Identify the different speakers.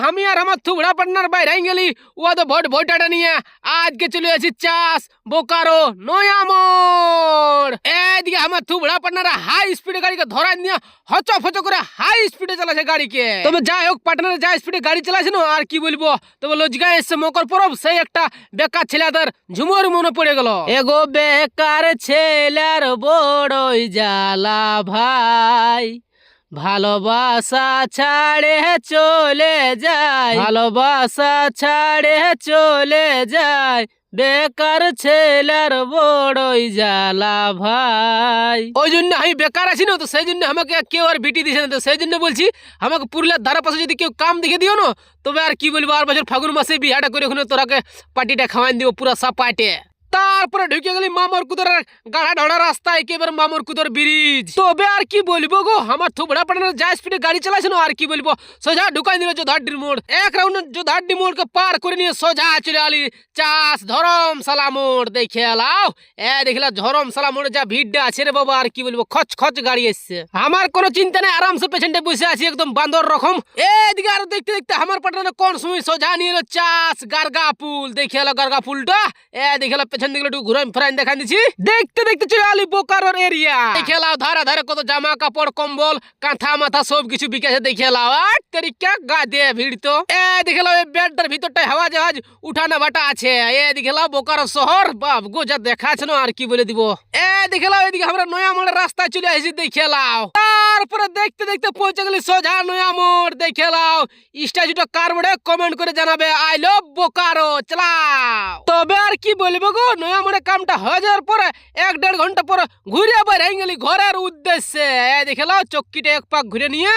Speaker 1: আমি আর আমার থুবড়া পার্টনার বাইরে গেলি ও তো ভোটাটা নিয়ে আজকে চলে এসেছি চাষ বোকারো নয়া মোড়। এদিকে আমার থুবড়া পার্টনার হাই স্পিডে গাড়িকে ধরা নিয়ে হচ ফচ করে হাই স্পিডে চালাচ্ছে গাড়িকে। তবে যাই হোক পার্টনার যা স্পিডে গাড়ি চালাচ্ছে না আর কি বলবো। তবে লজগায় এসছে মকর পরব, সেই একটা বেকার ছেলেদের ঝুমুর মনে পড়ে গেল। এগো বেকার ছেলের বড়ই জ্বালা ভাই, ভালোবাসা ছাড়ে চলে যায়, ভালোবাসা ছাড়ে চলে যায়, বেকার ছেলের বড়ই জ্বালা ভাই। ওই জন্য আমি বেকার আছি না, তো সেই জন্য আমাকে কেউ আর বিটি দিছে না। তো সেই জন্য বলছি আমাকে পুরুলিয়ার ধারে পাশে যদি কেউ কাম দেখে দিও না, তবে আর কি বলবো, আর বছর ফাগুন মাসে বিহাটা করে ওখানে তোরাকে পার্টিটা খাওয়াই দিব পুরা সাপাটে। তারপরে ঢুকে গেলি মামর কুদর গাড়া ঢড়া রাস্তা, একেবারে মামর কুদর ব্রিজ। তবে আর কি বলবো গো, আমার থুবড়া পাটানোর যা স্পিডে গাড়ি চালাছে না আর কি বলবো, সোজা ঢুকাই দিল যোধাড্ডির মোড়। এক রাউন্ড যোধাড্ডি মোড়কে পার করে নিয়ে সোজা চলে আলি চাষ ধরমশালা মোড়। দেখে এলাও দেখলা ধরমশালা মোড়ে যা ভিড়টা আছে রে বাবা, আর কি বলবো, খচ খচ গাড়ি এসছে। আমার কোনো চিন্তা নেই, আরামসে পেছনটা বসে আছি একদম বান্দর রকম। এদিকে আরো দেখতে দেখতে আমার পাটানো কোন সময় সোজা নিয়ে এলো চাষ গার্গা পুল। দেখে এলো গার্গা পুলটা, দেখে এলো পেছন দিকে একটু ঘুরে ফেরাই দেখা দিচ্ছি। দেখতে দেখতে চলে আলি বোকারোর এরিয়া। দেখে এলাও ধারে ধারে কত জামা কাপড় কম্বল কাঁথা মাথা সব কিছু বিকেছে। দেখে এলাও আর তেরিকা গা দিয়ে ভিড়। তো দেখে এলাও এই বেডটার ভিতরটায় হাওয়া জাহাজ উঠানা বাটা আছে। দেখে এলাও বোকারো শহর, বাপ গো যা দেখাচ্ছে না আর কি বলে দিব। দেখে এলাও এদিকে আমরা নয়া মোড়ের রাস্তায় চলে আসি। দেখে এলাও তারপরে দেখতে দেখতে পৌঁছে গেলি সোজা নয়া মোড়। দেখে এলাও স্ট্যাচুটা কার বড়ে কমেন্ট করে জানাবে আই লাভ বোকারো চালাও। তবে আর কি বলবো গো, নয়া মোড়ে কামটা হয়ে যাওয়ার পরে 1-1.5 ঘন্টা পরে ঘুরে আবার গেলি ঘরের উদ্দেশ্যে। দেখে এলাও চক্কিটা এক পাক ঘুরে নিয়ে